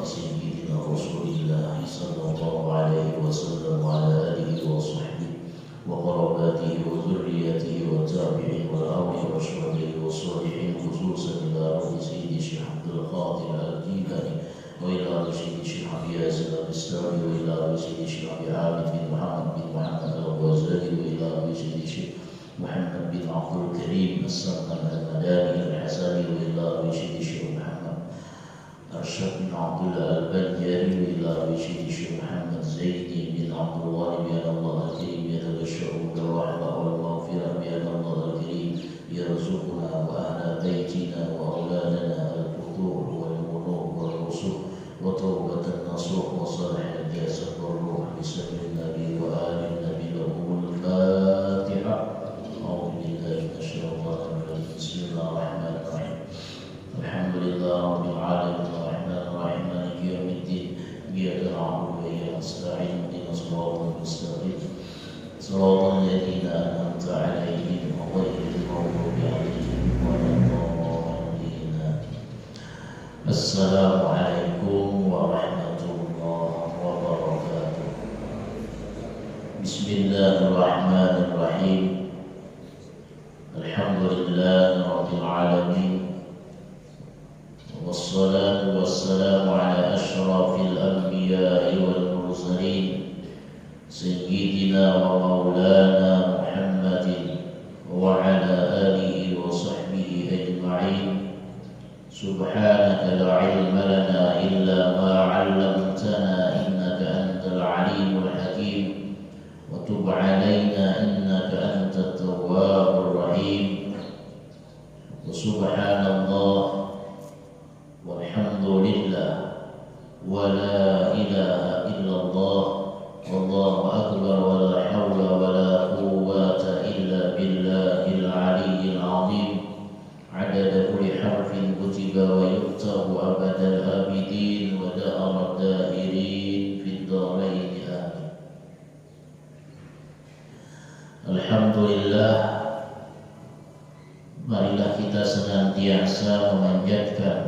سيدنا رسول الله صلى الله عليه وسلم وعلى آله وصحبه وقراباته وذريته والتابعين والأولياء والشهداء والصالحين خصوصا إلى روح سيدي الشيخ عبد القادر الجيلاني وإلى روح سيدي الشيخ أبي ياسر البستاني وإلى روح سيدي الشيخ أبي عامر بن محمد الغزالي وإلى روح سيدي الشيخ محمد بن عبد الكريم السلمان المداني الحسني وإلى روح سيدي الشيخ محمد أرشد بن عبد الله البنجاري وإلى روح سيدي الشيخ محمد زيدي بن عبد الوهاب بأن الله الكريم يتبشر بالرحمة والمغفرة بأن الله الكريم يرزقنا وأهل بيتنا وأولادنا الفتور والبلوغ والرسل وتوبة النصوح وصالح الجسد والروح بسبب النبي وآل النبي لهم الفاتحة. أعوذ بالله من الشيطان الرجيم. بسم الله الرحمن الرحيم. الحمد لله رب العالمين الرحمن الرحيم مالك يوم الدين إياك نعبد وإياك نستعين اهدنا الصراط المستقيم صراط الذين أنعمت عليهم غير المغضوب عليهم ولا الضالين. السلام عليكم ورحمة الله وبركاته. بسم الله الرحمن الرحيم. الحمد لله رب العالمين والصلاة والسلام على أشرف الأنبياء والمرسلين سيدنا ومولانا محمد وعلى آله وصحبه أجمعين. سبحانك لا علم لنا إلا ما علمتنا إنك أنت العليم الحكيم وتب علينا إنك أنت التواب الرحيم. وسبحان الله والحمد لله ولا إله إلا الله والله أكبر ولا حول ولا قوة إلا بالله العلي العظيم. عدد كل حرف كتب ويكتب أبد الآبدين ودهر الدائرين في الدارين آمين. Alhamdulillah, marilah kita senantiasa memanjatkan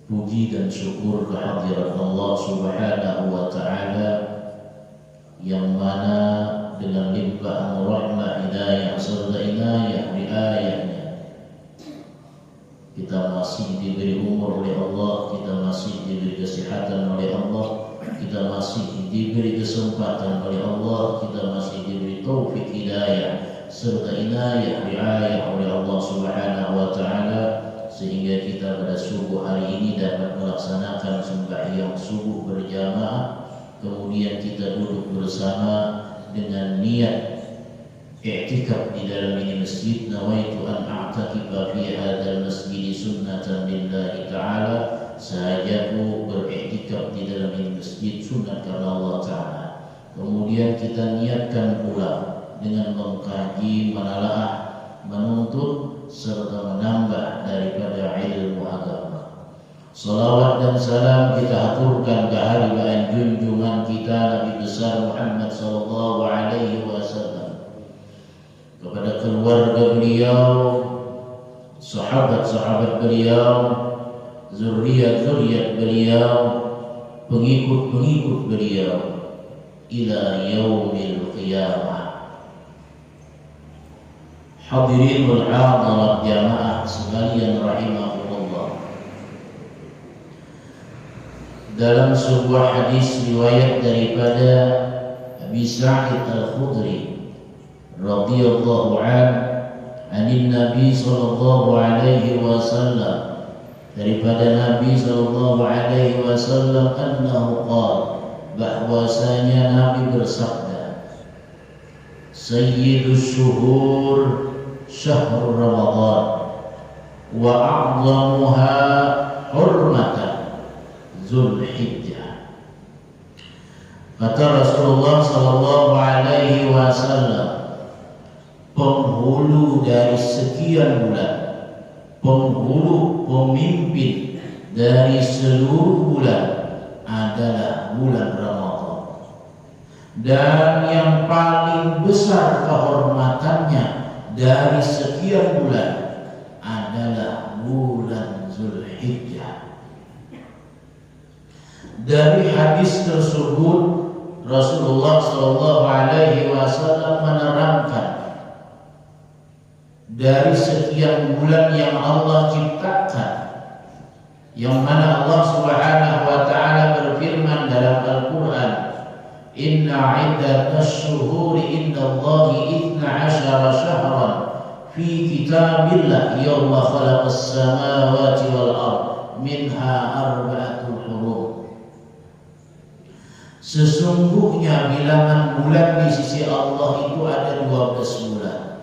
puji dan syukur kehadirat Allah Subhanahu wa Ta'ala yang mana dengan limpahan rahmat hidayah serta inayah riayahnya kita masih diberi umur oleh Allah, kita masih diberi kesehatan oleh Allah, kita masih diberi kesempatan oleh Allah, kita masih diberi taufik hidayah serta inayah riayah oleh Allah Subhanahu wa Ta'ala sehingga kita pada subuh hari ini dapat melaksanakan sembahyang subuh berjamaah, kemudian kita duduk bersama dengan niat i'tikaf di dalam ini masjid. Nawaitu an a'takifa fi hadzal masjid sunnatan lillahi ta'ala. Sahajaku beriktikaf di dalam ini masjid sunnah karena Allah Ta'ala. Kemudian kita niatkan pula dengan mengkaji, menalaah, menuntut serta menambah daripada ilmu agama. Salawat dan salam kita aturkan ke hadirat junjungan kita Nabi besar Muhammad sallallahu alaihi wasallam, kepada keluarga beliau, sahabat-sahabat beliau, zuriat-zuriat beliau, pengikut-pengikut beliau ila yaumil qiyamah. Hadirinul hadirat jamaah sekalian rahimahullah. Dalam sebuah hadis riwayat daripada Abi Sa'id Al-Khudri radhiyallahu anhu Nabi sallallahu alaihi wasallam, daripada Nabi sallallahu alaihi wasallam annahu qala, bahwasanya Nabi bersabda, Sayyidus syuhur syahr Ramadan wa a'zamuha hurmatan Zulhijjah. Kata Rasulullah sallallahu alaihi wasallam, penghulu dari sekian bulan, penghulu pemimpin dari seluruh bulan adalah bulan Ramadan, dan yang paling besar kehormatannya dari sekian bulan adalah bulan Zulhijjah. Dari hadis tersebut Rasulullah SAW menerangkan dari sekian bulan yang Allah ciptakan, yang mana Allah Subhanahu wa taala berfirman dalam Al-Qur'an, "Inna 'iddatasy syuhuri indallahi 12 syahran fi kitabillah yauma khalaqas samawati wal ard minha arba'atul hurum." Sesungguhnya bilangan bulan di sisi Allah itu ada 12 bulan.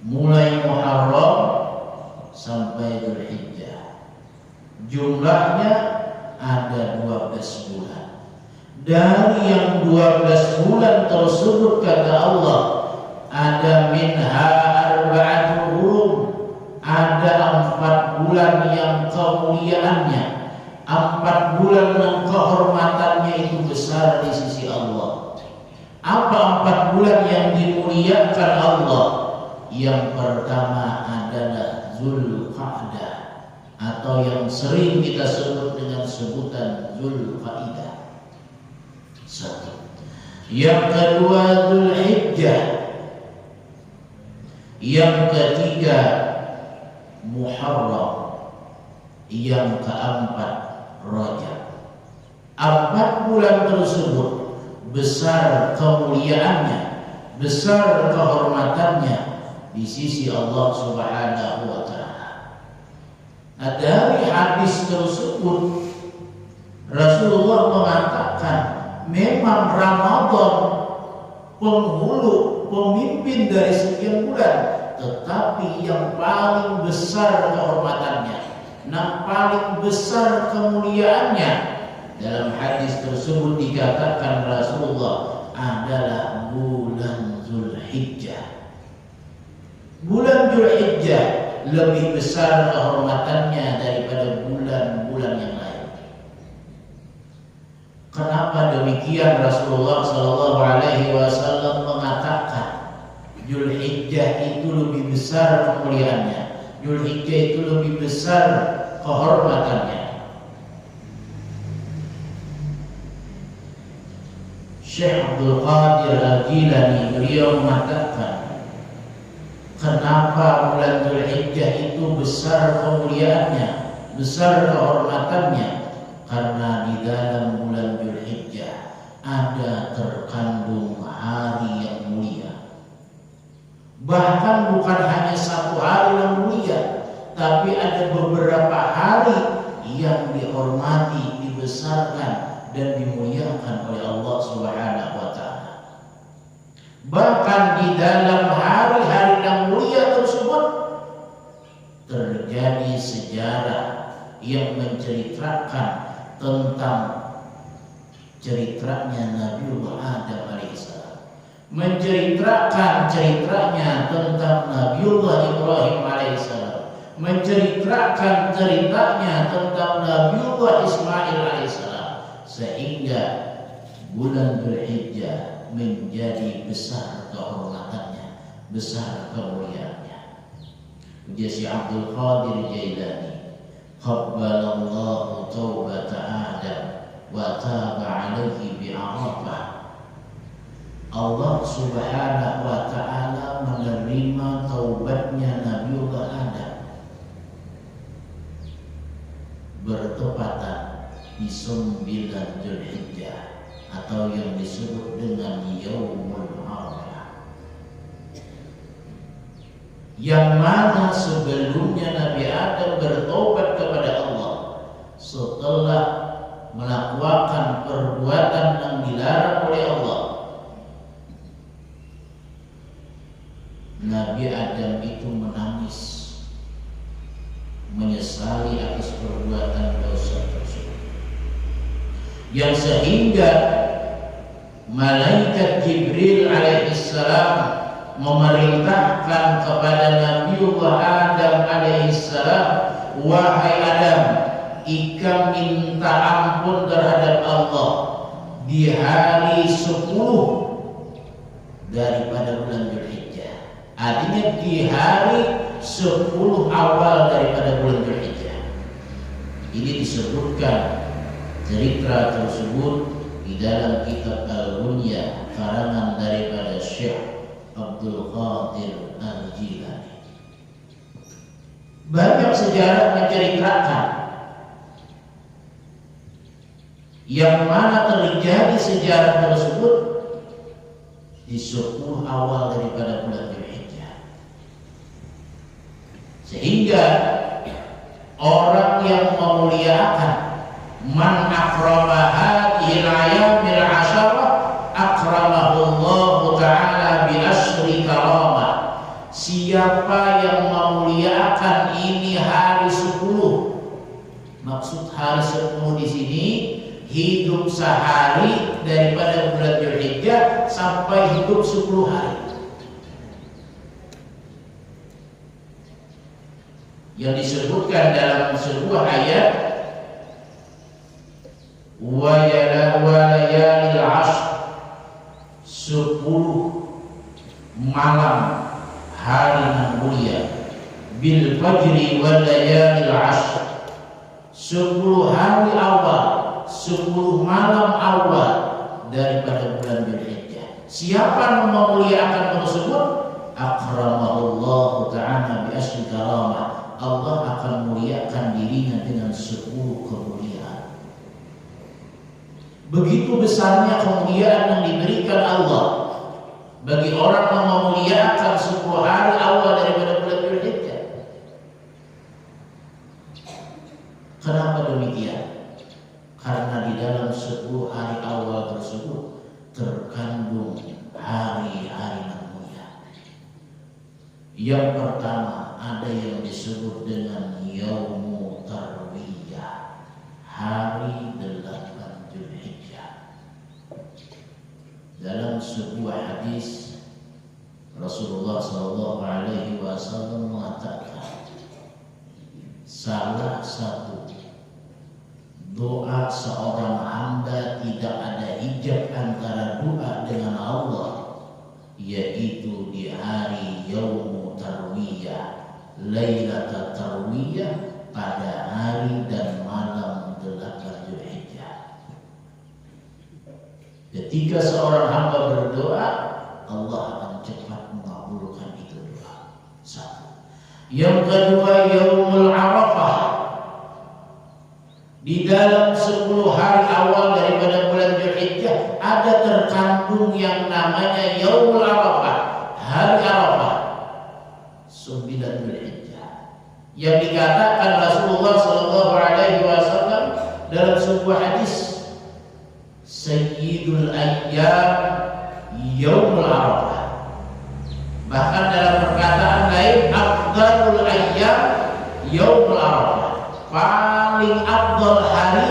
Mulai Muharram sampai Dzulhijjah. Jumlahnya ada 12 bulan. Dari yang 12 bulan tersebut kata Allah, ada minha arba'atul hurum, ada 4 bulan yang kemuliaannya, 4 bulan yang kehormatannya itu besar di sisi Allah. Apa 4 bulan yang dimuliakan Allah? Yang pertama adalah Zulqa'dah, atau yang sering kita sebut dengan sebutan Zulqa'dah. Satu. Yang kedua Dzulhijjah. Yang ketiga Muharram. Yang keempat Rajab. 4 bulan tersebut besar kemuliaannya, besar kehormatannya di sisi Allah Subhanahu wa taala. Nah, dari hadis tersebut Rasulullah mengatakan memang Ramadan penghulu, pemimpin dari sekian bulan, tetapi yang paling besar kehormatannya, yang paling besar kemuliaannya, dalam hadis tersebut dikatakan Rasulullah adalah bulan Dzulhijjah. Bulan Dzulhijjah lebih besar kehormatannya daripada bulan-bulan yang lain. Kenapa demikian? Rasulullah SAW mengatakan Dzulhijjah itu lebih besar kemuliaannya, Dzulhijjah itu lebih besar kehormatannya. Syekh Abdul Qadir Al-Jilani beliau mengatakan, kenapa bulan Dzulhijjah itu besar kemuliaannya, besar kehormatannya? Karena di dalam bulan Dzulhijjah ada terkandung hari yang mulia. Bahkan bukan hanya satu hari yang mulia, tapi ada beberapa hari yang dihormati, dibesarkan dan dimuliakan oleh Allah Subhanahu wa taala. Bahkan di dalam hari-hari yang mulia tersebut terjadi sejarah yang menceritakan tentang ceritanya Nabiullah Adam alaihissalam, menceritakan ceritanya tentang Nabiullah Ibrahim alaihissalam, menceritakan ceritanya tentang Nabiullah Ismail alaihissalam, sehingga bulan Dzulhijjah menjadi besar kehormatannya, besar kemuliaannya. Ujar Syekh Abdul Qadir Jailani, qabbalallahu taubata Adam wa taba alaihi bi'arafah. Allah Subhanahu wa ta'ala menerima taubatnya Nabiullah Adam bertepatan di 9 Dzulhijjah, atau yang disebut dengan Yaumul Arafah, yang mana sebelumnya Nabi Adam bertobat kepada Allah setelah melakukan perbuatan yang dilarang oleh Allah. Nabi Adam itu menangis, menyesali atas perbuatan dosa tersebut, yang sehingga malaikat Jibril alaihissalam memerintahkan kepada Nabiullah Adam alaihissalam, wahai Adam, ika minta ampun terhadap Allah di hari 10 daripada bulan Dzulhijjah. Artinya di hari 10 awal daripada bulan Dzulhijjah. Ini disebutkan Cerita tersebut di dalam kitab Al-Bunya karangan daripada Syekh Abdul Qadir Al-Jilani. Banyak sejarah menceritakan yang mana terjadi sejarah tersebut di 10 awal daripada bulan Dzulhijjah. Sehingga orang yang memuliakan man akrama hadhil ayyamil asyarah akramahullahu ta'ala bi asyri karamah. Siapa yang memuliakan ini hari 10, maksud hari 10 di sini hidup sehari daripada bulan Dzulhijjah sampai hidup 10 hari. Yang disebutkan dalam sebuah ayat wa layalil ashr, 10 malam hari yang mulia, bil fajri wa layalil ashr, 10 hari awal, 10 malam awal daripada bulan Dzulhijjah. Siapa yang memuliakan tersebut? Akramahullahu ta'ala bi asri karamah. Allah akan muliakan dirinya dengan 10 kemuliaan. Begitu besarnya kemuliaan yang diberikan Allah bagi orang yang memuliakan 10 hari awal daripada bulan Dzulhijjah. Kenapa demikian? Karena di dalam 10 hari awal tersebut terkandung hari-hari yang mulia. Yang pertama ada yang disebut dengan Yaumu Tarwiyah, hari 8 Dzulhijjah. Dalam sebuah hadis Rasulullah SAW mengatakan, salah satu doa seorang hamba tidak ada hijab antara doa dengan Allah, yaitu di hari Yaumu Tarwiyah, Lailatul Tarwiyah, pada hari dan malam 8 Dzulhijjah. Ketika seorang hamba berdoa, Allah akan cepat mengabulkan itu doa. Satu. Yang kedua, Yaumul Arafah. Di dalam 10 hari awal daripada bulan Dzulhijjah ada terkandung yang namanya Yaumul Arafah, hari Arafah, 9 Dzulhijjah. Yang dikatakan Rasulullah SAW dalam sebuah hadis, Sayyidul Ayyam Yaumul Arafah. Bahkan dalam perkataan lain, Afdalul Ayyam Yaumul Arafah. Paling afdal hari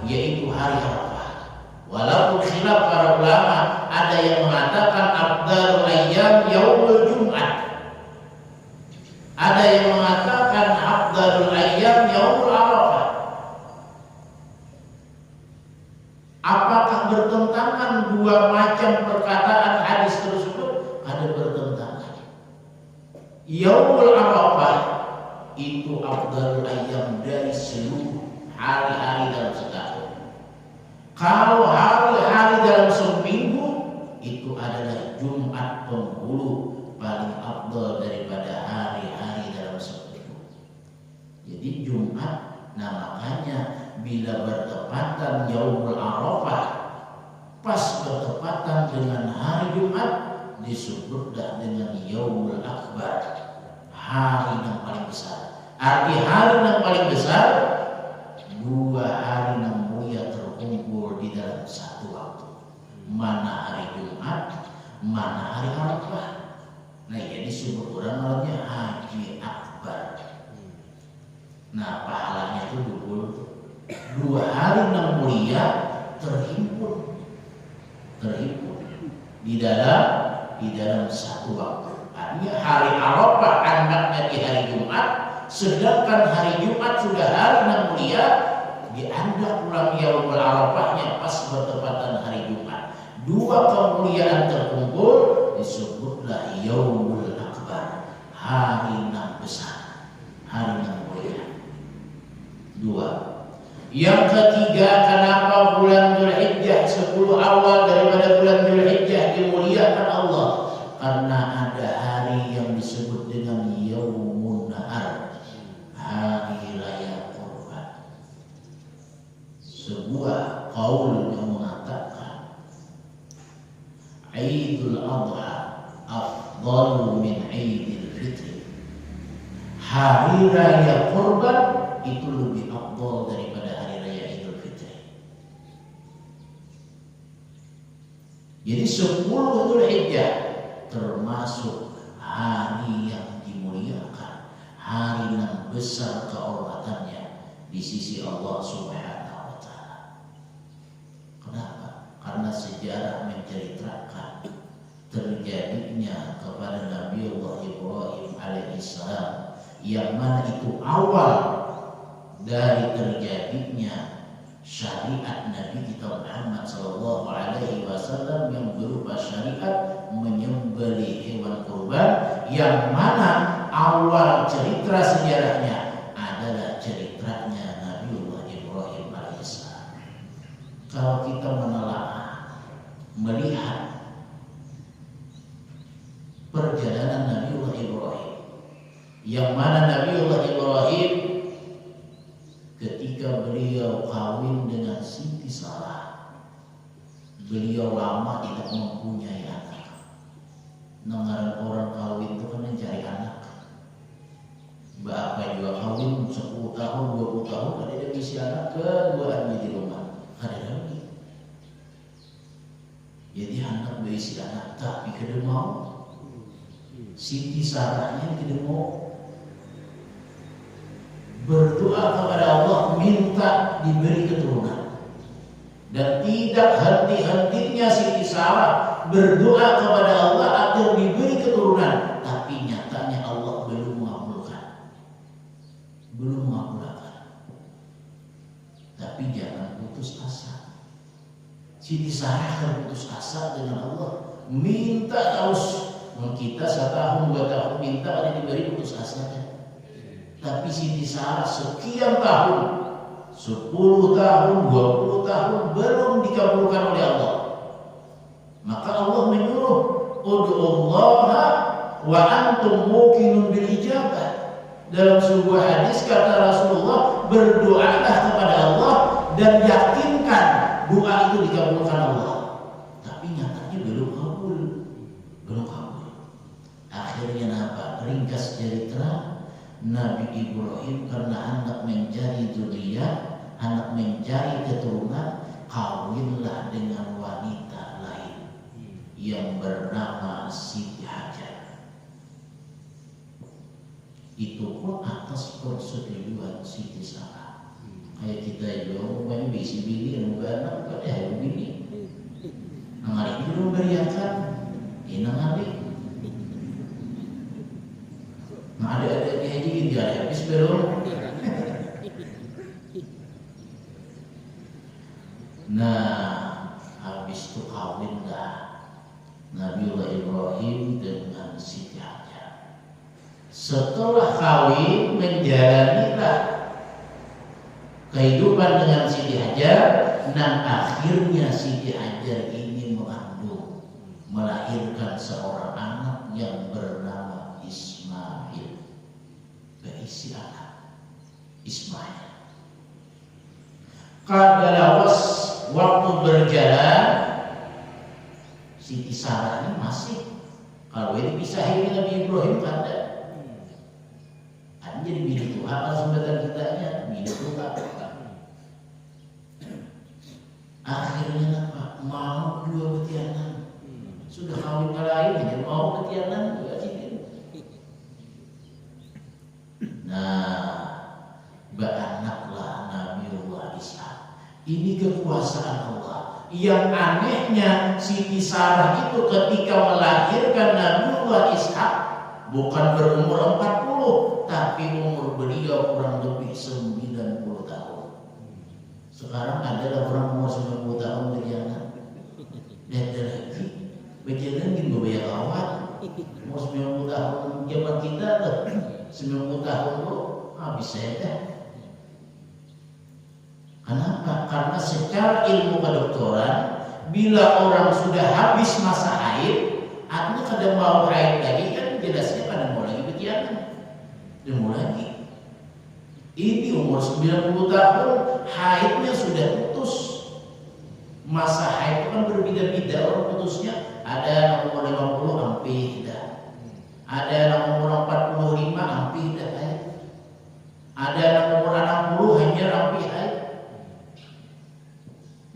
yaitu hari Arafah. Walaupun khilaf para ulama, ada yang mengatakan afdalul ayyam yaumul Jum'ah, ada yang mengatakan afdalul ayyam yaumul Arafah. Apakah bertentangan dua macam perkataan hadis tersebut? Ada bertentangan. Yaumul Arafah itu afdalul ayyam dari seluruh hari-hari dalam setahun. Kalau hari-hari dalam seminggu, itu adalah Jumat penghulu, paling afdal daripada hari-hari dalam seminggu. Jadi Jumat, nah makanya bila bertepatan Yaumul Arafah pas bertepatan dengan hari Jumat, disebutlah dengan Yaumul Akbar, hari yang paling besar. Arti hari yang paling besar, 2 hari yang mulia terkumpul di dalam satu waktu. Mana hari Jumat, mana hari Arafah. Nah, jadi disebut orang namanya Haji Akbar. Nah, pahalanya itu 2 hari yang mulia terhimpun di dalam satu waktu. Artinya hari Arafah anaknya di hari Jumat, sedangkan hari Jumat sudah hari yang mulia, dianggap ulang Yaumul Arafahnya pas bertepatan hari Jumat. 2 kemuliaan terkumpul, disebutlah Yaumul Akbar, hari yang besar, hari yang mulia. 2. Yang ketiga, kenapa bulan Dzulhijjah 10 awal daripada bulan Dzulhijjah dimuliakan Allah? Karena ada hari yang disebut dengan Yaumun Nahar, hari raya Kurban. Sebuah qaul yang mengatakan Idul Adha afdalu min Idul Fitri. Hari raya Kurban itu lebih afdal daripada hari raya Idul Fitri. Jadi 10 Dzulhijjah termasuk hari yang dimuliakan, hari yang besar kehormatannya di sisi Allah Subhanahu wa taala. Kenapa? Karena sejarah menceritakan terjadinya kepada Nabi Allah Ibrahim alaihissalam, yang mana itu awal dari terjadinya syariat Nabi kita Muhammad sallallahu alaihi wasallam yang berupa syariat menyembelih hewan kurban, yang mana awal cerita sejarahnya adalah ceritanya Nabiullah Ibrahim alaihissalam. Kalau kita menelaah, melihat perjalanan Nabiullah Ibrahim, yang mana Nabiullah Ibrahim ketika beliau kawin dengan Siti Sarah, beliau lama tidak mempunyai anak. Nengaran orang kawin itu kan mencari anak. Bapak juga kawin 10 tahun, 20 tahun, ada yang isi anak keduanya di rumah, ada lagi. Jadi anak berisi anak, tapi kada mau. Siti Sarahnya tidak mau. Berdoa kepada Allah minta diberi keturunan, dan tidak henti-hentinya Siti Sarah berdoa kepada Allah agar diberi keturunan, tapi nyatanya Allah belum mengabulkan. Tapi jangan putus asa. Siti Sarah kan putus asa dengan Allah, minta terus. Kita 1 tahun 2 tahun minta ada diberi, putus asanya. Tapi Siti Sarah sekian tahun, 10 tahun, 20 tahun belum dikabulkan oleh Allah. Maka Allah menyuruh, ud'ullaha wa antum muqinun bil ijabah. Dalam sebuah hadis kata Rasulullah, berdoalah kepada Allah dan yakinkan doa itu dikabulkan Allah. Tapi nyatanya belum kabul. Akhirnya apa? Ringkas cerita, Nabi Ibrahim karena anak mencari dzurriyyah, anak mencari keturunan, kawinlah dengan wanita lain yang bernama Siti Hajar. Itu pun atas persetujuan Siti Sarah. Kayak kita juga umumnya bisi bini dan anak pada hari bini. Nangali belum beriakan, nangali. Nah ada haji dia habis belum. Nah habis itu kawinlah Nabiullah Ibrahim dengan Siti Hajar. Setelah kawin menjalanilah kehidupan dengan Siti Hajar, dan akhirnya Siti Hajar ini mengandung, melahirkan seorang anak yang bernama Ismail. Berisi anak Ismail. Kadalawas waktu berjalan, Siti Sarah ini masih, kalau ini dipisahin Nabi Ibrahim ada jadi bini Tuhan, kalau sebentar kitanya bini Tuhan. Akhirnya apa? Mau 2 betianan. Sudah kawin lain, jadi mau betianan juga sih. Nah, beranaklah Nabiullah Ishak. Ini kekuasaan Allah. Yang anehnya Siti Sarah itu ketika melahirkan Nabiullah Ishak bukan berumur 40, tapi umur beliau kurang lebih 90 tahun. Sekarang adalah orang umur 90 tahun berjalan. Dan lagi berjalan di beberapa awal. Umur 90 tahun zaman kita tuh 90 tahun tuh habis saja. secara ilmu kedokteran, bila orang sudah habis masa haid, artinya kada mau haid lagi, kan jelasnya kada mau lagi betianan, dan mau lagi. Ini umur 90 tahun, haidnya sudah putus. Masa haid itu kan berbeda-beda orang putusnya. Ada yang umur 50 hampir dah. Ada yang umur 45 hampir dah haid. Ada yang umur 60 hanya hampir haid.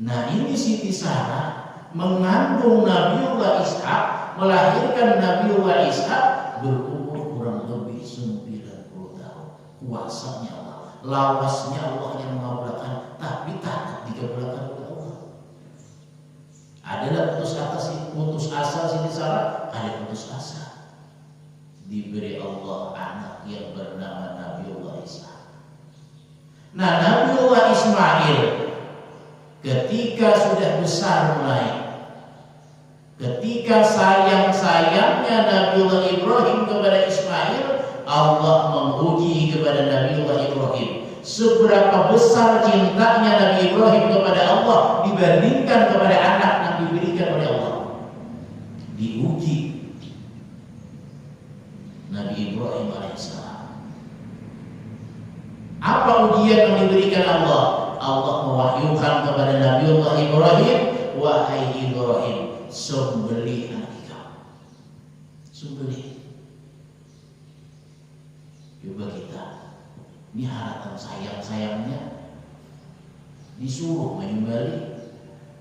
Nah ini Siti Sarah mengandung Nabiullah Ishak, melahirkan Nabiullah Ishak berumur kurang lebih 90 tahun. Kuasanya Allah, lawasnya Allah yang mengabulkan, tapi tak dikabulkan oleh Allah. Adalah putus asa Siti Sarah, ada putus asa. Diberi Allah anak yang bernama Nabiullah Ishak. Nah Nabiullah Ismail ketika sudah besar mulai, ketika sayang-sayangnya Nabiullah Ibrahim kepada Ismail, Allah menguji kepada Nabiullah Ibrahim. Seberapa besar cintanya Nabi Ibrahim kepada Allah dibandingkan kepada anak yang diberikan oleh Allah. Diuji Nabi Ibrahim alaihissalam. Apa ujian yang diberikan Allah? Allah mewahyukan kepada Nabiullah Ibrahim, wahai Ibrahim, sembelih anak kamu. Sembelih. Coba kita, ini harapan sayang-sayangnya disuruh menyembelih.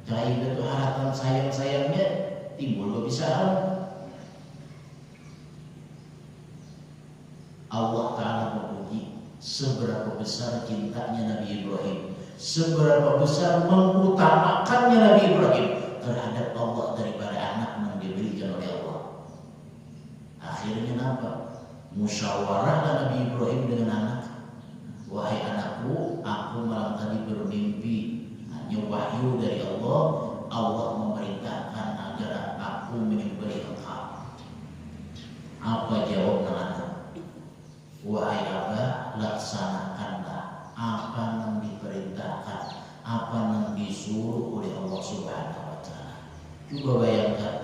Jadi itu harapan sayang-sayangnya timbul kebisaan. Allah Ta'ala menguji seberapa besar cintanya Nabi Ibrahim, seberapa besar mengutamakannya Nabi Ibrahim terhadap Allah daripada anak yang diberikan oleh Allah. Akhirnya apa? Musyawarahlah Nabi Ibrahim dengan anak. Wahai anakku, aku malam tadi bermimpi, hanya wahyu dari Allah. Allah memerintahkan agar aku menyembelih engkau. Apa jawab anak? Wahai Abah, laksanakanlah apa yang diperintahkan, apa yang disuruh oleh Allah Subhanahu wa Ta'ala. Coba bayangkan,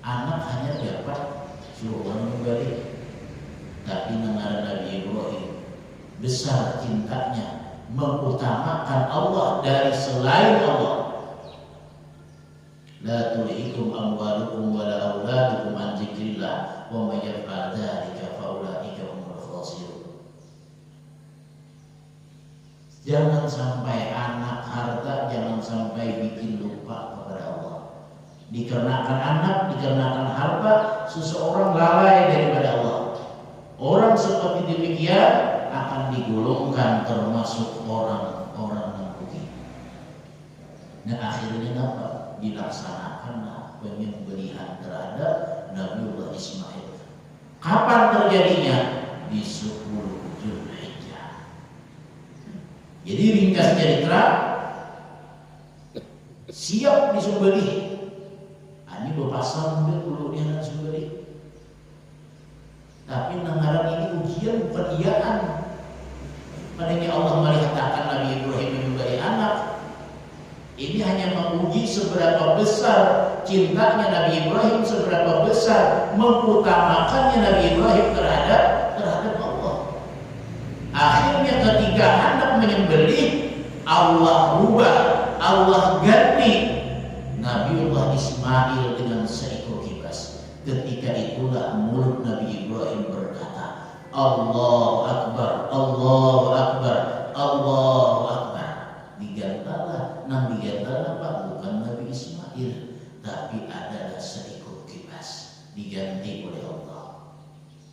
anak hanya dapat suruh menyembelih, tapi negara Nabi Ibrahim besar cintanya, mengutamakan Allah dari selain Allah. La tulhikum amwalukum wala auladukum an dzikrillah wa may yaf'al dzalika fa ulaika humul khasirun. Jangan sampai anak, harta, jangan sampai bikin lupa kepada Allah. Dikarenakan anak, dikarenakan harta, seseorang lalai daripada Allah. Orang seperti demikian akan digolongkan termasuk orang-orang yang rugi. Nah akhirnya apa? Dilaksanakanlah penyembelihan terhadap Nabiullah Ismail. Kapan terjadinya? Di 10 Zulhijjah. Jadi ringkas cerita, siap disembelih. Ini berpasang dulu dia nak sembelih. Tapi nangaran ini ujian bukan iyaan. Padahal Allah melihatkan Nabi Ibrahim menyembelih anak. Ini hanya menguji seberapa besar cintanya Nabi Ibrahim, seberapa besar mengutamakannya Nabi Ibrahim terhadap Allah. Akhirnya ketika anak menyembelih, Allah rubah, Allah ganti Nabiullah Ismail dengan seekor kibas. Ketika itulah mulut Nabi Ibrahim berkata, Allahu Akbar, Allahu Akbar, Allahu Akbar. Digantalah, Pak, bukan Nabi Ismail, tapi adalah seekor kibas diganti oleh Allah.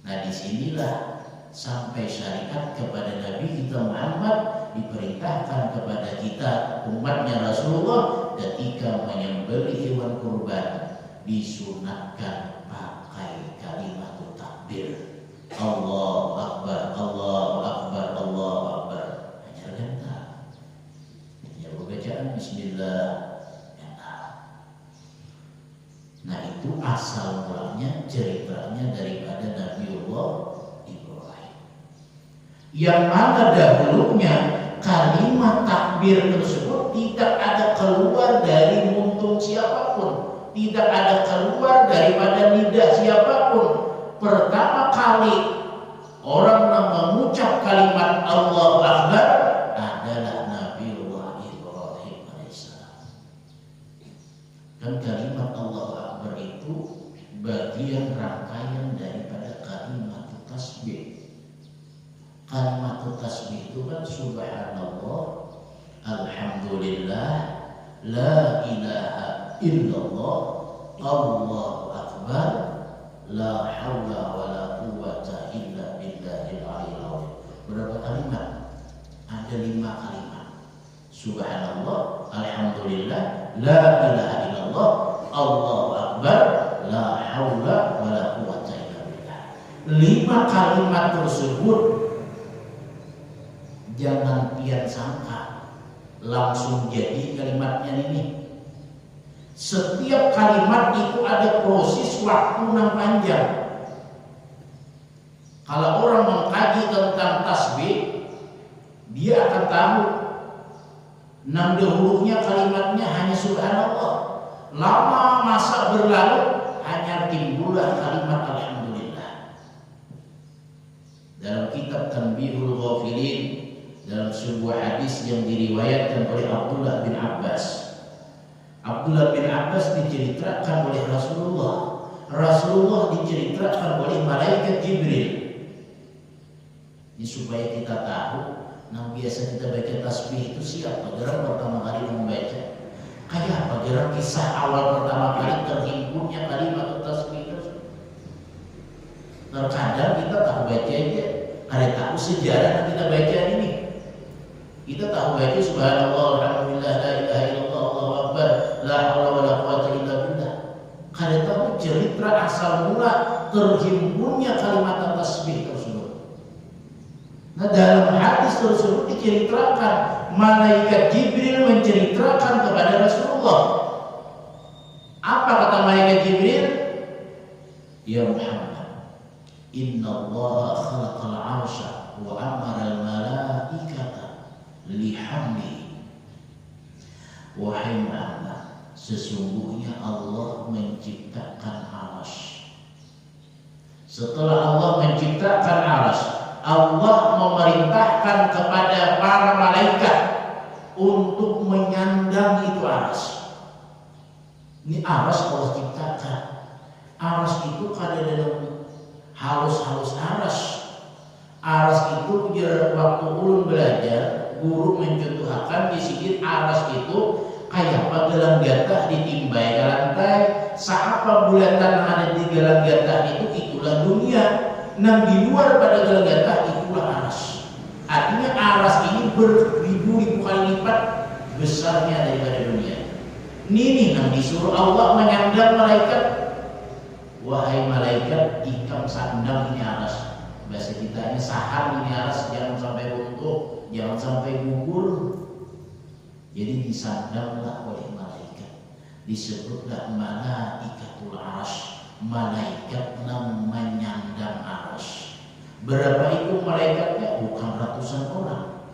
Nah disinilah sampai syariat kepada Nabi kita Muhammad diperintahkan kepada kita umatnya Rasulullah ketika menyembelih hewan kurban disunatkan pakai kalimat takbir, Allahu Akbar, Allahu Akbar, Allahu Akbar. Hanya ganta, hanya bacaan Bismillah. Nah itu asal mulanya ceritanya daripada Nabiullah Ibrahim, yang mana dahulunya kalimat takbir tersebut tidak ada keluar dari muntung siapapun, tidak ada keluar daripada lidah siapapun. Pertama kali orang yang mengucap kalimat Allahu Akbar adalah Nabiullah Ibrahim alaihissalam. Dan kalimat Allahu Akbar itu bagian rangkaian daripada kalimat tasbih. Kalimat tasbih itu kan subhanallah, alhamdulillah, la ilaha illallah, Allahu Akbar, la haula wa la quwwata illa billahil aliyyil azim. Berapa kalimat? Ada 5 kalimat. Subhanallah, alhamdulillah, la ilaha illallah, Allahu Akbar, la haula wa la quwwata illa billah. 5 kalimat tersebut jangan pian sangka langsung jadi kalimatnya ini. Setiap kalimat itu ada proses waktu yang panjang. Kalau orang mengkaji tentang tasbih, dia akan tahu 6 hurufnya kalimatnya hanya subhanallah. Lama masa berlalu hanya timbullah kalimat alhamdulillah. Dalam kitab Tanbihul Ghafilin, dalam sebuah hadis yang diriwayatkan oleh Abdullah bin Abbas. Abdullah bin Abbas diceritakan oleh Rasulullah. Rasulullah diceritakan oleh malaikat Jibril. Ini supaya kita tahu, nah biasa kita baca tasbih itu siapa? Gerak pertama kali membaca. Kayak apa? Gerak kisah awal pertama kali terhimpunnya kalimat tasbih itu. Terkadang kita tahu baca aja, ada tahu sejarah yang kita baca ini. Kita tahu baca subhanallah, alhamdulillah, la ilaha illallah, Allahu akbar, la haula wala quwwata illa billah. Kada tahu cerita asal mula terhimpunnya kalimat tasbih tersebut. Nah, dalam hadis tersebut diceritakan malaikat Jibril menceritakan kepada Rasulullah. Apa kata malaikat Jibril? Ya Muhammad, inna Allah khalaqal 'arsya wa amara al-malaikata lihamdi. Wahai Muhammad, sesungguhnya Allah menciptakan arsy. Setelah Allah menciptakan arsy, Allah memerintahkan kepada para malaikat untuk menyandang itu arsy. Ini arsy Allah ciptakan. Arsy itu kadang-kadang halus-halus arsy. Arsy itu waktu ulun belajar, guru mencontohkan di sini aras itu kayak gelang gatah ditimbai ke lantai. Seapa bulatan ada di gelang gatah itu itulah dunia. Nah di luar pada gelang gatah itulah aras. Artinya aras ini beribu-ribu kali lipat besarnya daripada dunia. Ini yang disuruh Allah menyandang malaikat. Wahai malaikat, ikam sandang ini aras. Bahasa kita ini saham ini aras, jangan sampai runtuh, jangan sampai gugur. Jadi disandanglah oleh malaikat. Disebutlah malaikatul arsy, malaikat yang menyandang arsy. Berapa itu malaikatnya? Bukan ratusan orang,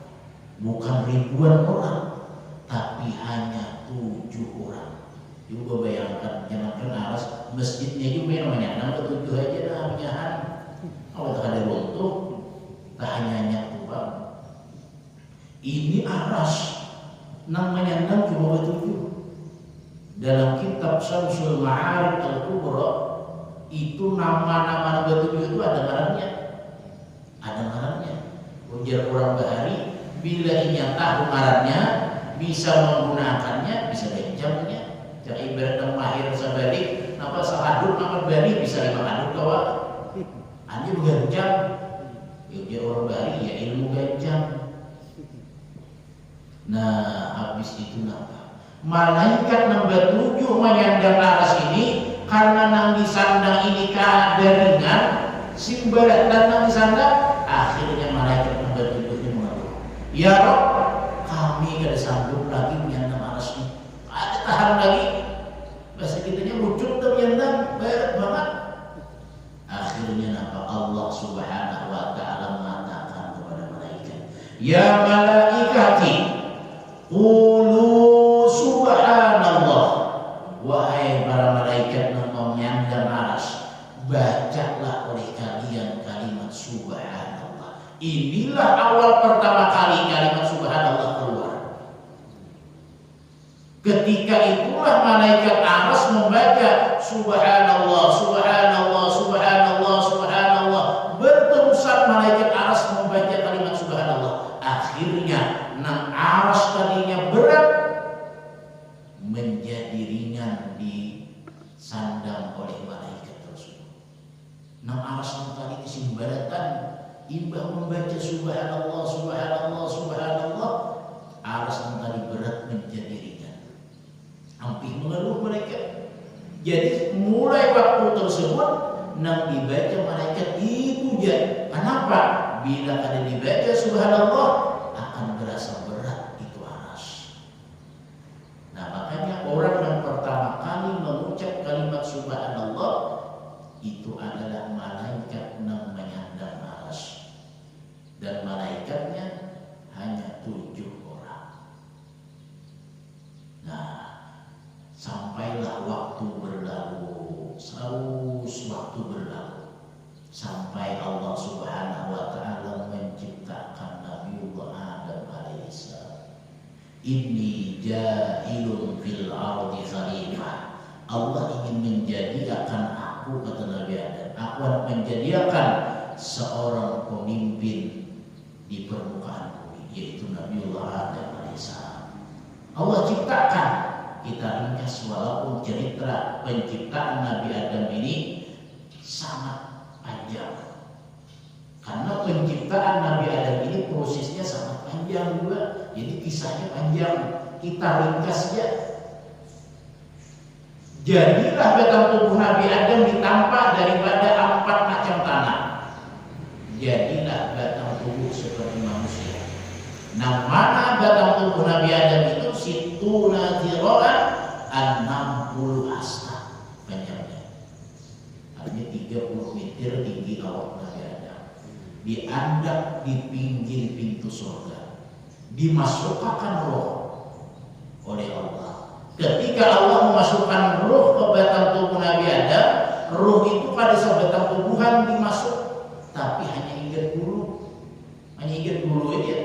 bukan ribuan orang, tapi hanya 7 orang. Juga bayangkan, jangan arsy, masjidnya juga yang menyandang 7 aja namanya. Kalau tak ada runtuh, tak hanya Tuhan. Ini aras namanya 6 cuma 7. Dalam kitab Syamsul Ma'arif Al-Kubra itu nama-nama 7 itu ada ngarannya. Ada ngarannya. Ujar orang bahari, bila ia tahu ngarannya, bisa menggunakannya, bisa bencamnya. Jadi ibarat mahir sabalik, napa sahadut nama bari bisa 5 adut kawan. Anda bergancang, ya orang bari ya ilmu gancang. Nah habis itu napa? Malaikat nomor 7 menyandang aras ini karena nang disandang ini ringan, simbarat dan nang disandang, akhirnya malaikat nomor 7 ini mengeluh. Ya Rob, kami kada sanggup lagi menyandang aras ini. Ada tahan lagi. Bahasa kitanya lucu tapi menyandang berat banget. Akhirnya napa? Allah Subhanahu wa ta'ala mengatakan kepada malaikat, ya malaikati qulu Inilah awal pertama kali kalimat subhanallah keluar. Ketika itulah malaikat aras membaca subhanallah, subhanallah, subhanallah, subhanallah. Berterusan malaikat aras membaca kalimat subhanallah. Akhirnya 6 aras tadinya berat menjadi ringan disandang oleh malaikat tersebut. 6 aras yang tadi kesimbaratan imbang membaca subhanallah, subhanallah, subhanallah. Aras yang tadi berat menjadi ringan. Hampir mengeluh mereka. Jadi mulai waktu tersebut nang dibaca malaikat itu jadi. Kenapa? Bila ada dibaca subhanallah akan berasa berat itu aras. Nah makanya orang yang pertama kali mengucap kalimat subhanallah itu adalah malaikat yang menyandang aras. Dan malaikatnya hanya 7 orang. Nah sampailah waktu berlalu, waktu berlalu, sampai Allah Subhanahu wa Ta'ala menciptakan Nabiullah Adam alaihissalam. Inni ja'ilun fil ardi khalifah. Allah ingin menjadikan aku, kata Nabi Adam, aku akan menjadikan seorang pemimpin di permukaan bumi, yaitu Nabiullah Adam alaihissalam. Allah ciptakan. Kita ringkas walaupun cerita penciptaan Nabi Adam ini sangat panjang. Karena penciptaan Nabi Adam ini prosesnya sangat panjang juga. Jadi kisahnya panjang. Kita ringkas saja. Jadilah batang tubuh Nabi Adam ditampak daripada 4 macam tanah. Jadilah batang tubuh seperti manusia. Nah mana batang tubuh Nabi Adam itu? Situna zira'an 60 hasta panjangnya. Artinya 30 meter tinggi awak Nabi Adam. Diandak di pinggir pintu surga. Dimasukkan roh oleh Allah. Ketika Allah memasukkan roh ke batang tubuh Nabi Adam, roh itu pada sebatang tubuhan dimasuk, tapi hanya ingat dulu, aja.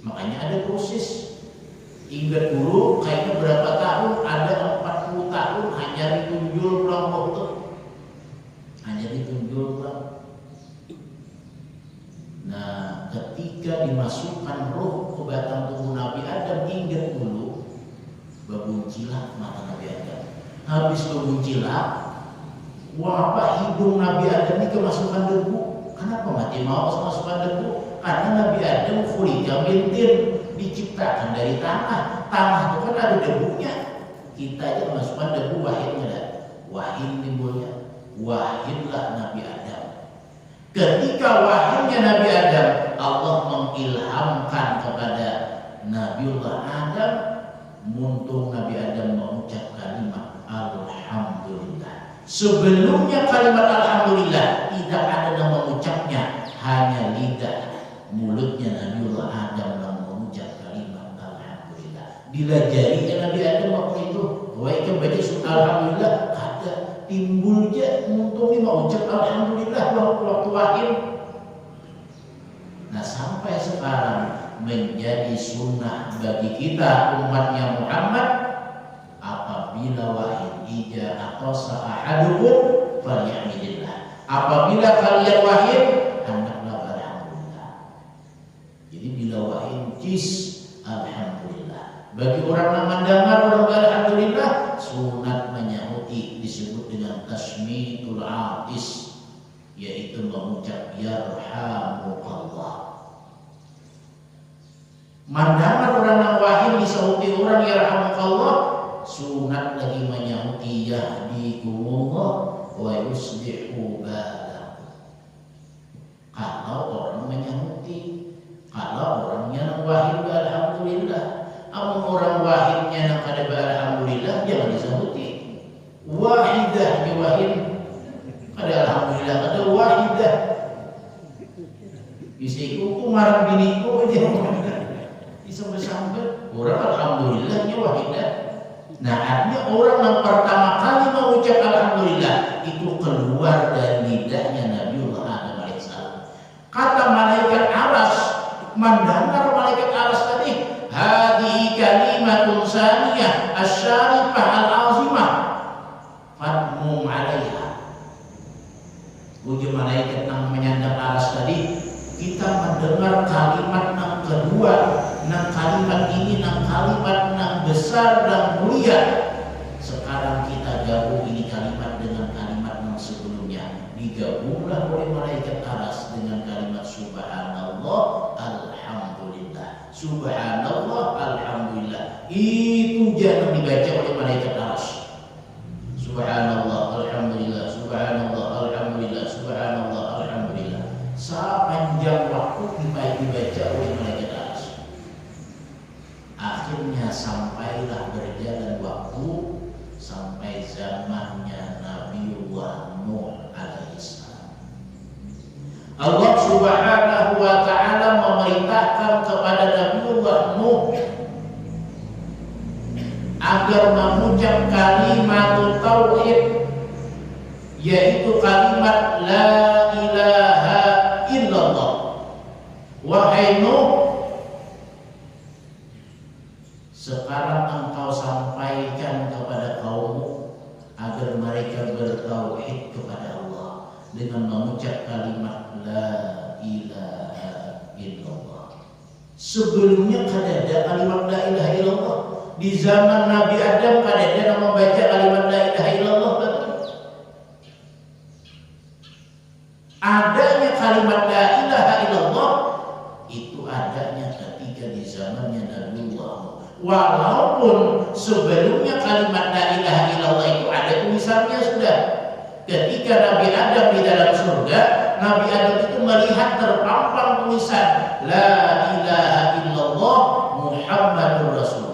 Makanya ada proses. Ingat dulu kayaknya berapa tahun, ada 40 tahun hanya ditunjul pulang waktu. Hanya ditunjul pulang. Nah, ketika dimasukkan roh ke batang tubuh Nabi Adam, ingat dulu bebuncilah mata Nabi Adam. Habis bebuncilah, wabah hidung Nabi Adam ini kemasukan debu. Kenapa mati mau kemasukan debu? Karena Nabi Adam khuliqa min tin, diciptakan dari tanah. Tanah itu kan ada debunya. Kita aja masukkan debu, wahid ada. Wahid timbulnya. Wahidlah Nabi Adam. Ketika wahidnya Nabi Adam, Allah mengilhamkan kepada Nabiullah Adam, muntung Nabi Adam mengucap kalimat Alhamdulillah. Sebelumnya kalimat Alhamdulillah tidak ada yang mengucapnya, hanya lidah mulutnya Nabiullah Adam yang mengucap kalimat Alhamdulillah. Bila jarinya Nabi Adam waktu itu waikan baca surah Alhamdulillah, ada timbulnya muntungnya mengucap Alhamdulillah waktu wahid. Nah sampai sekarang menjadi sunnah bagi kita umatnya Muhammad, apabila wahid ija atau sa'ahadukum falyahmidillah. Apabila kalian wahid, hendaklah beralhamdulillah. Jadi bila wahid jis alhamdulillah. Bagi orang yang mendengar orang beralhamdulillah, sunat menyahuti disebut dengan tasmitul atis, yaitu mengucap yarhamukallah. Mendengar orang yang wahid disahuti orang yarhamukallah, sunat lagi menyahuti yahdikumullah wa yuslihu balakum. Kalau orang menyahuti, kalau orangnya yang wahid alhamdulillah, amun orang wahidnya yang kada alhamdulillah jangan disahuti. Wahidah di wahid kada alhamdulillah, kada wahidah. Isiku marah biniku aja sampai orang alhamdulillahnya wahidah. Nah artinya orang yang pertama kali mengucap alhamdulillah itu keluar dari lidahnya Nabiullah Adam alaihissalam. Kata malaikat gabung ini kalimat dengan kalimat yang sebelumnya. Digabunglah oleh malaikat aras dengan kalimat subhanallah alhamdulillah. Subhanallah alhamdulillah. Itu jangan dibaca oleh malaikat aras. Subhanallah alhamdulillah, subhanallah alhamdulillah, subhanallah alhamdulillah. Sepanjang waktu dibaca oleh malaikat aras. Akhirnya sampailah berjalan waktu sampai zamannya Nabiullah Nuh alaihissalam. Allah Subhanahu wa taala memerintahkan kepada Nabiullah Nuh agar mengucap kalimat tauhid, yaitu kalimat la ilaha illallah. Wahai Nuh, sekarang engkau sampaikan kepada kaummu agar mereka bertauhid kepada Allah dengan mengucap kalimat la ilaha illallah. Sebelumnya kan ada kalimat la ilaha illallah. Di zaman Nabi Adam kan ada membaca kalimat la ilaha illallah. Adanya kalimat la ilaha illallah itu adanya ketika di zamannya Nabiullah. Walaupun sebelumnya kalimat la ilaha illallah itu ada tulisannya sudah. Ketika Nabi Adam di dalam surga, Nabi Adam itu melihat terpampang tulisan la ilaha illallah Muhammadur Rasulullah.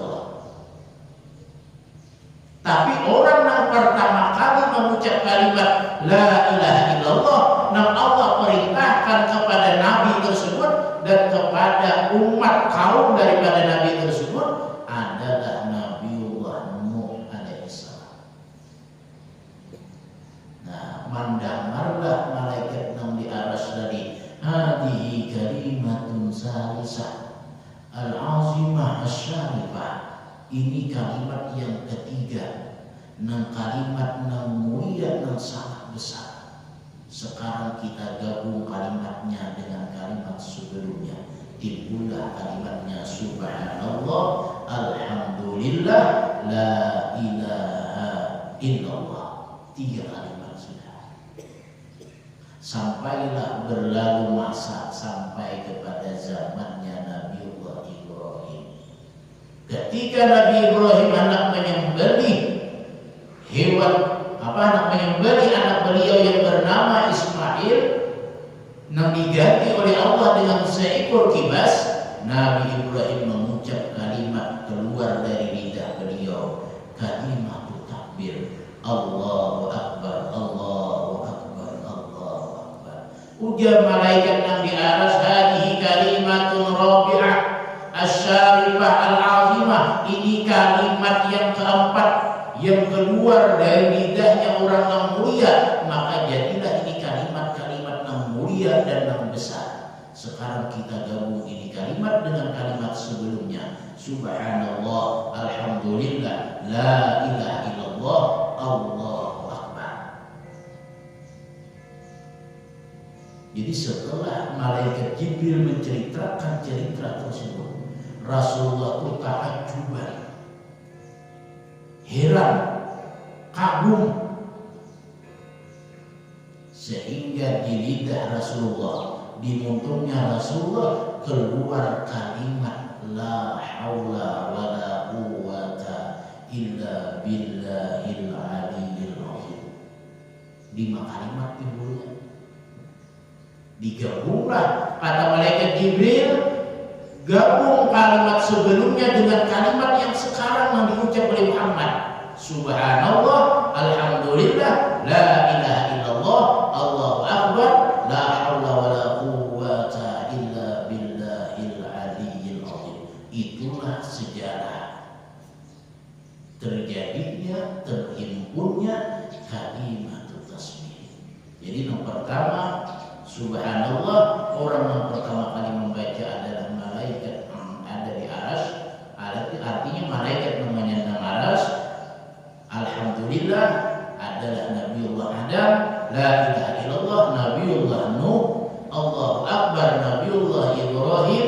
Tapi orang yang pertama kali mengucap kalimat la ilaha illallah, yang Allah perintahkan kepada Nabi tersebut dan kepada umat kaum daripada Nabi tersebut adalah Nabiullah Nuh alaihissalam. Nah, mendengarlah malaikat yang di aras dari hadihi kalimatun salisah al-azimah asyarifah. Ini kalimat yang ketiga, kalimat yang mulia dan sangat besar. Sekarang kita gabung kalimatnya dengan kalimat sebelumnya. Timbullah kalimatnya subhanallah alhamdulillah la ilaha illallah. 3 kalimat sudah. Sampailah berlalu masa sampai kepada zamannya Nabiullah Ibrahim. Ketika Nabi Ibrahim hendak menyembelih hewan, hendak menyembelih anak beliau yang bernama Ismail, yang diganti oleh Allah dengan seekor kibas, Nabi Ibrahim mengucap kalimat keluar dari lidah beliau, kalimat takbir, Allahu Akbar, Allahu Akbar, Allahu Akbar. Ujar malaikat yang di aras, hadihi kalimatun rabi'ah asyarifah al-azimah. Ini kalimat yang keempat yang keluar dari lidahnya orang yang mulia, maka jadilah ini kalimat-kalimat yang mulia dan yang besar. Sekarang kita gabung ini kalimat dengan kalimat sebelumnya, subhanallah alhamdulillah la ilaha illallah Allahu Akbar. Jadi setelah malaikat Jibril menceritakan cerita tersebut, Rasulullah itu ta'ajjuban, heran, kagum, sehingga di lidah Rasulullah, di muntungnya Rasulullah keluar kalimat la haula wala quwwata illa billahil aliyyil azim. 5 kalimat timbulnya. Digabunglah kata malaikat Jibril, gabung kalimat sebelumnya dengan kalimat yang sekarang yang diucap oleh Muhammad, subhanallah alhamdulillah la ilaha illallah Allahu Akbar la haula wala quwwata illa billahil aliyyil azim. Itulah sejarah terjadinya, terhimpunnya kalimat tasbih. Jadi yang pertama subhanallah, orang yang pertama kali membaca adalah malaikat yang ada di aras. Artinya malaikat namanya aras. Alhamdulillah adalah Nabiullah Adam, la ilaha illallah Nabiullah Nuh, Allahu Akbar Nabiullah Ibrahim,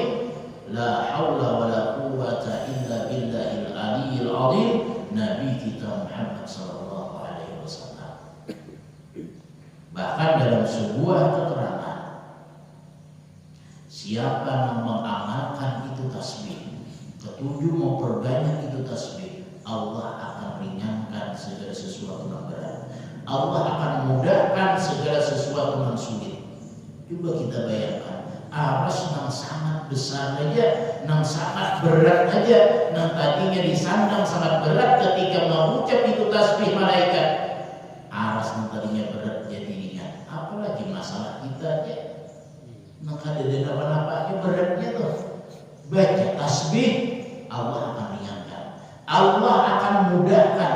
la haula wala quwwata illa billahil aliyyil azim Nabi kita Muhammad sallallahu alaihi Bahkan dalam sebuah keterangan, siapa yang mengamalkan itu tasbih, ketujuh memperbanyak itu tasbih, Allah akan ringankan segala sesuatu yang berat. Allah akan mudahkan segala sesuatu yang sulit. Coba kita bayangkan, aras yang sangat besar aja, yang sangat berat aja, yang tadinya disandang sangat berat ketika mengucap itu tasbih malaikat, aras yang tadinya berat jadi ringan. Apalagi masalah kita aja, maka ada apa-apa aja beratnya tuh. Baca tasbih, Allah akan ringankan, Allah akan mudahkan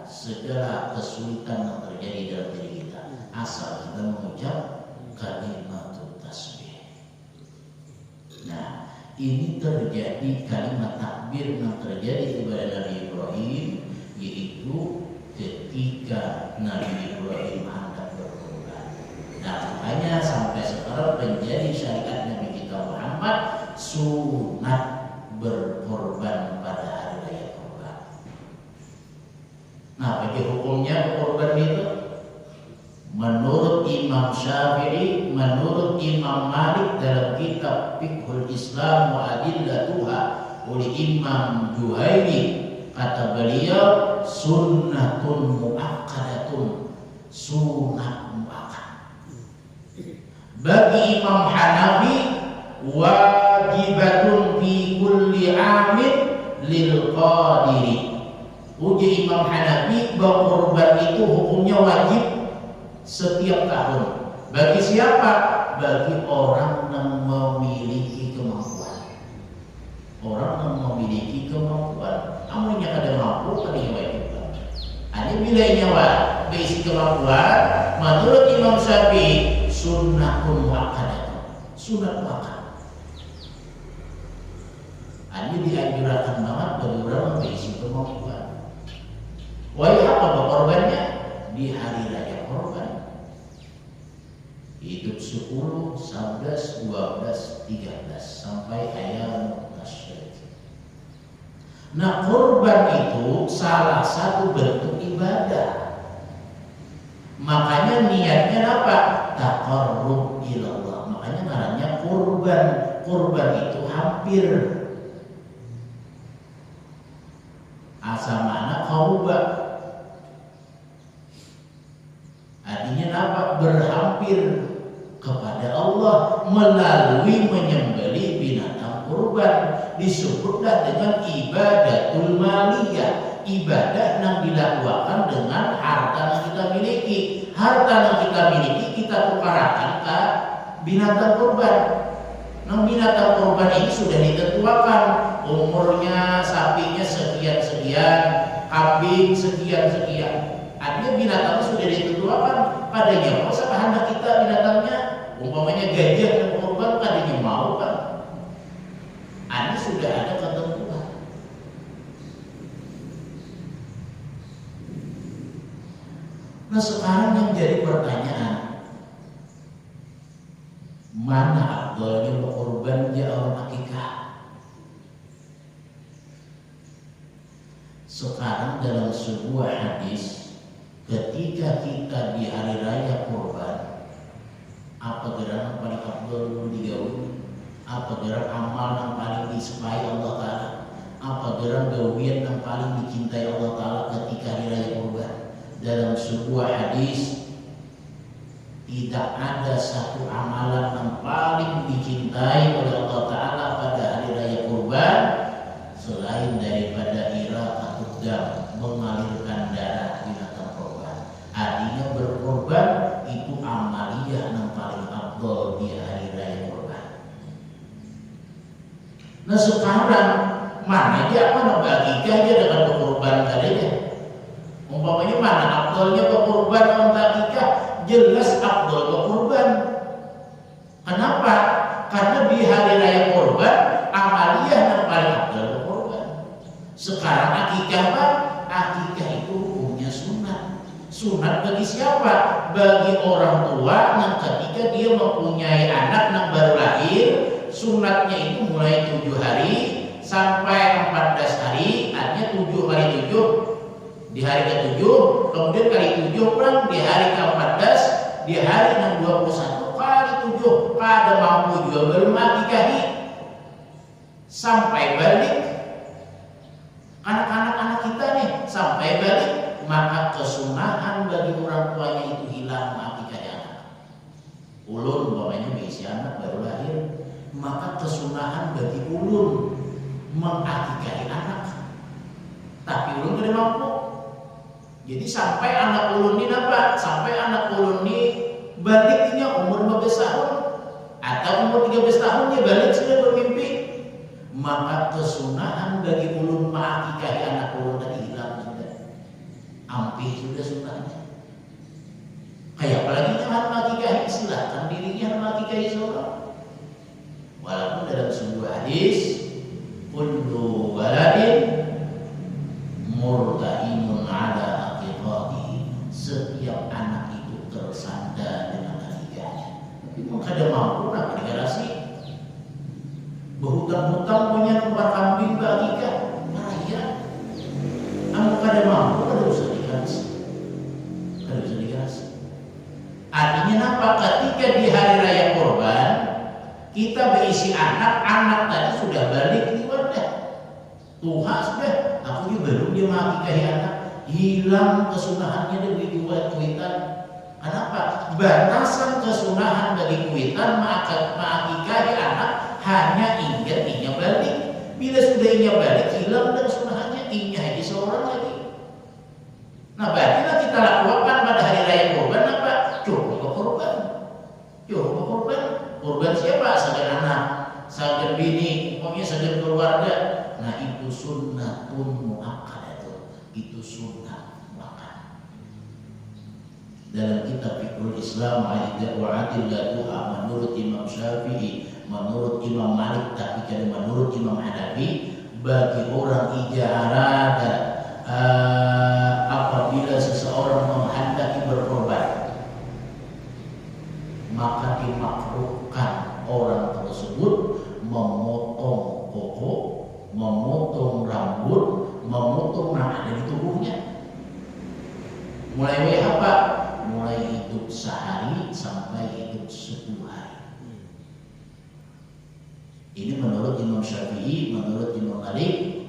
segala kesulitan yang terjadi dalam diri kita, asal kita mengucap kalimat tasbih. Nah, ini terjadi kalimat takbir yang terjadi kepada Nabi Ibrahim, yaitu ketika Nabi Ibrahim hendak berkorban. Nah, makanya sampai sekarang menjadi syariat Nabi kita Muhammad, sunat berkorban pada hari raya korban. Nah, bagi hukumnya korban itu, menurut Imam Syafi'i, menurut Imam Malik dalam kitab Fiqhul Islam wa Adillatuha oleh Imam Juhaini, kata beliau sunnatun muakkadatun, sunat muakkad. Bagi Imam Hanafi wajibatun fi kulli amin lil qadiri. Uji Imam Hanafi bahwa korban itu hukumnya wajib setiap tahun. Bagi siapa? Bagi orang yang memiliki kemampuan. Orang yang memiliki kemampuan. Namun yang ada mampu tadi wajib. Hanya bila nyawa berisi kemampuan, menurut Imam Syafi'i sunnatun muakkadah, sunat muakkad. Hanya dianjurkan banget bagi orang yang berisi kemampuan. Wajib apa korbannya? Di hari raya korban, hidup 10, 11, 12, 13 sampai ayam tasyrik. Nah, korban itu salah satu bentuk ibadah. Makanya niatnya apa? Taqarrub ilallah. Makanya namanya korban. Korban itu hampir asal mana qaubah. Artinya apa? Berhampir kepada Allah melalui menyembelih binatang kurban. Disebutlah dengan ibadatul maliyah, ibadah yang dilakukan dengan harta yang kita miliki. Harta yang kita miliki kita tukarkan ke binatang kurban. Nah, binatang kurban ini sudah ditentukan umurnya, sapinya sekian-sekian, kambing sekian-sekian. Artinya binatangnya sudah ditentukan padanya. Masa hendak kita binatangnya, umpamanya gajah dan korban padanya mau kan? Ini sudah ada ketentuan. Nah, sekarang yang jadi pertanyaan, mana afdalnya berkorban di awal akikah? Sekarang dalam sebuah hadis, ketika kita di hari raya kurban, apa gerak paling afdal digawi? Apa gerak amal yang paling disukai Allah Ta'ala? Apa gerak gawian yang paling dicintai Allah Ta'ala ketika hari raya kurban? Dalam sebuah hadis, tidak ada satu amalan yang paling dicintai oleh Allah Ta'ala pada hari raya kurban selain daripada iraqatud dam, mengalirkan darah binatang kurban. Artinya berkorban itu amaliyah yang paling afdal di hari raya kurban. Nah, sekarang mana aja apa bagi aja dengan berkorban tadinya. Umpamanya mana afdalnya berkorban dengan akikah? Jelas afdal berkorban. Kenapa? Karena di hari raya kurban amaliyah yang paling afdal berkorban. Sekarang akikah apa? Akikah itu hukumnya sunat. Sunat bagi siapa? Bagi orang tua yang ketika dia mempunyai anak yang baru lahir, sunatnya itu mulai 7 hari sampai 14 hari, artinya 7 kali 7 di hari ke-7, kemudian kali 7 pulang di hari ke-14 di hari yang 21 kali 7 kada mampu juga belum akikahi sampai balik anak-anak kita nih sampai balik, maka kesunahan bagi orang tuanya itu hilang akikahi anak. Ulun umpamanya berisi anak baru lahir, maka kesunahan bagi ulun mengakikahi anak, tapi ulun tidak mampu. Jadi sampai anak ulun ini apa? Sampai anak ulun ini baliknya umur 15 tahun atau umur 13 tahun dia balik sudah bermimpi, maka kesunahan bagi ulun mengakikahi anak ulun tadi hilang sudah. Ampih sudah sunahnya. Kayak apalagi jangan mengakikahi, silakan dirinya mengakikahi seorang. Walaupun dalam sebuah hadis, kullu waladin murta'imun ala aqiqatihi, setiap anak itu tersandar dengan akikahnya. Tapi mau kada mampu nak digarasi berhutang-hutang punya tempat kambing akikah, raya. Anu kada mampu kada usah digarasi, kada usah digarasi. Artinya apa? Ketika di hari raya kurban kita berisi anak tadi sudah balik di wadah. Tuhan sudah, aku juga belum dia mengakikahi anak, hilang kesunahannya dari kuitan. Kenapa? Batasan kesunahan bagi kuitan mengakikahi anak hanya hingga inya balik. Bila sudah inya balik, hilang dan kesunahannya, inya haji seorang lagi. Nah, berarti kita lakukan pada hari raya kurban apa? Coba kurban. Coba kurban. Kurban siapa? Saudara anak, saudara bini, pokoknya saudara keluarga. Nah, itu sunnatun muakkadah, itu sunnah muakkad. Dalam kitab Fiqhul Islam wa'adillatuha menurut Imam Syafi'i, menurut Imam Malik, tapi kalau menurut Imam Hanafi, bagi orang ijarada apabila seseorang menghendaki berkorban, maka dimakruhkan orang tersebut memotong koko, memotong rambut, memotong yang ada di tubuhnya. Mulai apa? Mulai hidup sehari sampai hidup 10 hari. Ini menurut Imam Syafi'i, menurut Imam Malik,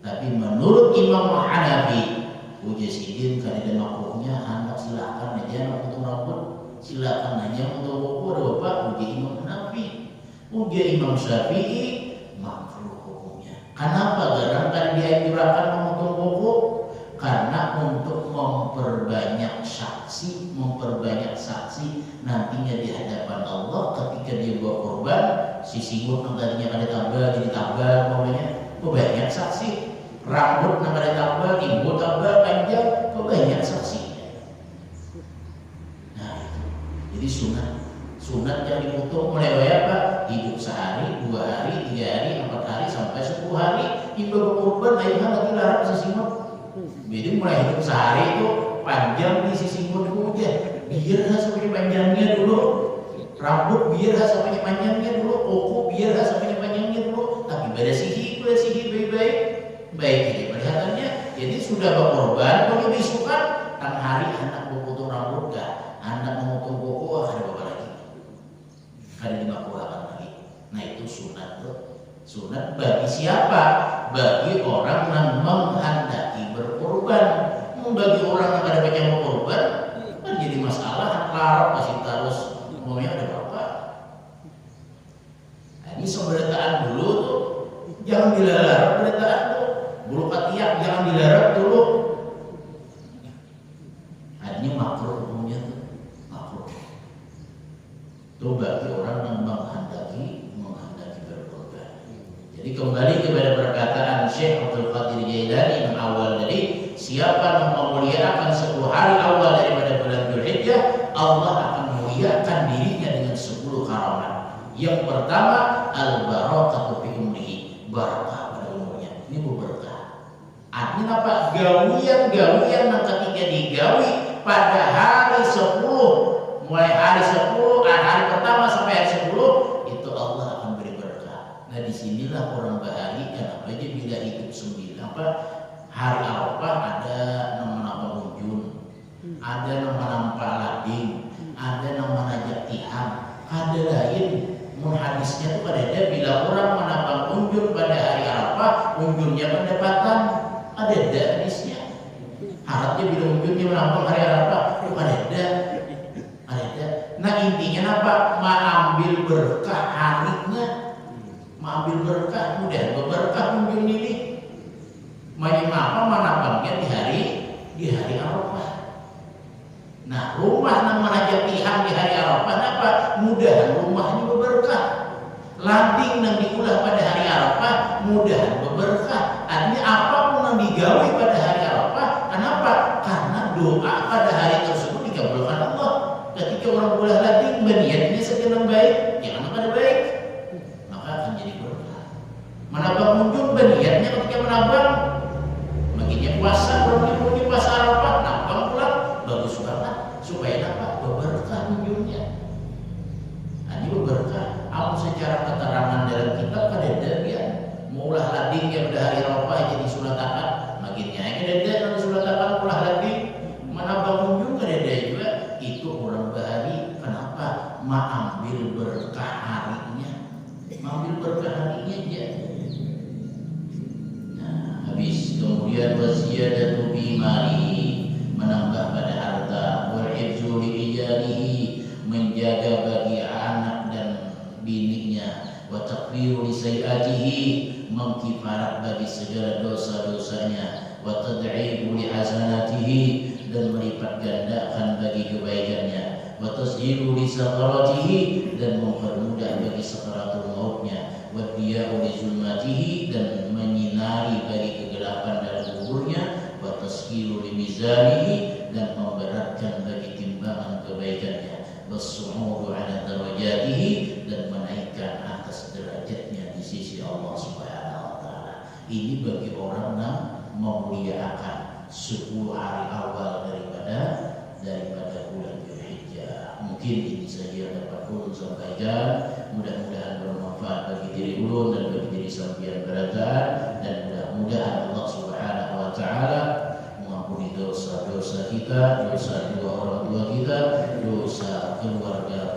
tapi menurut Imam Hanafi, uji sidin kada makruhnya, anak silakan aja nak potong rambut, silakan aja potong koko, ada bapak. Uji Imam Hanafi, uji Imam Syafi'i, makruh hukumnya. Kenapa? Karena dianjurkan memotong koko, karena untuk memperbanyak saksi nantinya di hadapan Allah ketika dia buat korban, si singut yang tadinya kada tabal jadi tabal, pokoknya banyak saksi. Rambut yang kada tabal, ibu tabal panjang, banyak saksi. Nah itu, jadi sunat yang dipotong mulai apa? Hidup sehari, 2 hari, 3 hari, 4 hari, sampai 10 hari. Ibu berkorban, lain hal lagi larang sesimut. Jadi mulai hidup sehari itu panjang di sisi mulut aja, biar sampai panjangnya dulu. Rambut biar sampai panjangnya dulu, koko biar sampai panjangnya dulu. Tapi pada sihir baik-baik, baik jadi perlihatannya. Jadi sudah berkorban, kalau disukan, tang hari anak memotong rambut gak, anak memotong koko, ada apa lagi? Ada 50 lagi. Nah itu sunat tuh. Sunat bagi siapa? Bagi orang yang menghendaki berkorban. Bagi orang yang ada banyak berkorban kan jadi masalah, larang masih terus maunya ada berapa. Nah, ini pemberitaan dulu tuh, jangan dilarang pemberitaan tuh. Bulu katiak jangan dilarang dulu. Ini makruh hukumnya tuh, makruh. Itu bagi orang yang menghendaki berkorban. Jadi kembali kepada perkataan Syekh Abdul Qadir Jailani yang awal tadi, siapa yang memuliakan 10 hari awal daripada bulan Dzulhijjah, Allah akan memuliakan dirinya dengan 10 karamat. Yang pertama, al-barakatu fi umrihi, barakah pada umurnya. Ini berkah. Artinya apa? Gawian yang ketika digawi pada hari 10, mulai hari 10, hari pertama sampai hari 10, itu Allah akan beri berkah. Nah disinilah orang bahari, kenapa aja bila hidup 9 hari Arafah ada nama-nama ujun, ada nama-nama lading, ada nama najak tihang, ada lain mun hadisnya tuh pada dia bila orang menambang unjur pada hari Arafah, unjurnya pendapatan, ada hadisnya. Harapnya bila unjurnya menambang hari Arafah, itu ada. Nah intinya apa? Mengambil berkah harinya, mengambil berkah, mudah berkah unjur ini. Macam apa menambangnya di hari Arafah. Nah, rumah nama Raja Pihang di hari Arafah apa? Mudah rumahnya berberkah. Lading yang diulah pada hari Arafah mudah berberkah. Artinya apapun yang digawe pada hari Arafah, kenapa? Karena doa pada hari tersebut dikabulkan Allah. Ketika orang ulah lading berniatnya segenap baik, jangan pada baik, maka akan jadi berkah. Menabang kunjung berniatnya ketika menabang, makinnya puasa, berarti puasa Arafah, nabang pulang, bagus banget. Supaya dapat berkah kunjungnya. Ini berkah. Aku secara keterangan dalam kitab pada dia mulah lading yang pada hari Arafah jadi surat akad. Makinnya ada dan surat akad mulah lading menambah kunjung ada juga itu orang bahari. Kenapa? Mengambil berkah harinya. Mengambil berkah harinya aja. Nah, habis kemudian wasiyadatu bimali menambah pada harta, wal-hifzu li menjaga bagi anak dan bininya, wa takfiru li sayiatihi mengkifarat bagi segala dosa-dosanya, wa tad'ibu li hasanatihi dan melipat gandakan bagi kebaikannya, wa tasjilu li sakaratihi dan mempermudah bagi sakaratul mautnya, wa diya'u li zulmatihi dan menyinari bagi kegelapan dalam kuburnya, wa taskilu li mizanihi dan memberatkan bagi timbangan kebaikannya, was-su'udu 'ala darajatihi dan menaikkan atas derajatnya di sisi Allah Subhanahu wa taala. Ini bagi orang yang memuliakan 10 hari awal daripada bulan Dzulhijjah. Mungkin ini saja yang dapat ulun sampaikan. Mudah-mudahan bermanfaat bagi diri ulun dan bagi diri sampeyan beratan, dan mudah-mudahan Allah Subhanahu wa taala mengampuni dosa-dosa kita, dosa dua orang tua kita, dosa keluarga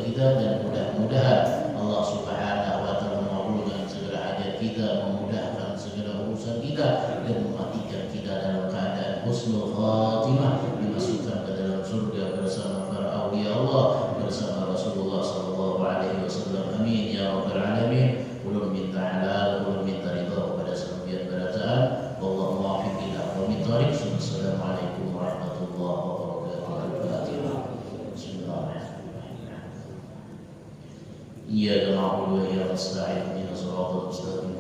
kita, dan mudah-mudahan Allah Subhanahu wa taala mengabulkan segala hajat kita, memudahkan segala urusan kita, dan mematikan kita dalam keadaan husnul khatimah, dimasukkan ke dalam surga bersama para aulia Allah, bersama Rasulullah sallallahu alaihi wasallam. Amin ya rabbal alamin. Ulun minta halal, ulun minta ridha kepada sampeyan berataan. Wallahu muwaffiq ila aqwamit thoriq. Assalamualaikum warahmatullahi wabarakatuh. Bismillahirrahmanirrahim. Iyyaka na'budu wa iyyaka nasta'in. Ihdinas siratal mustaqim.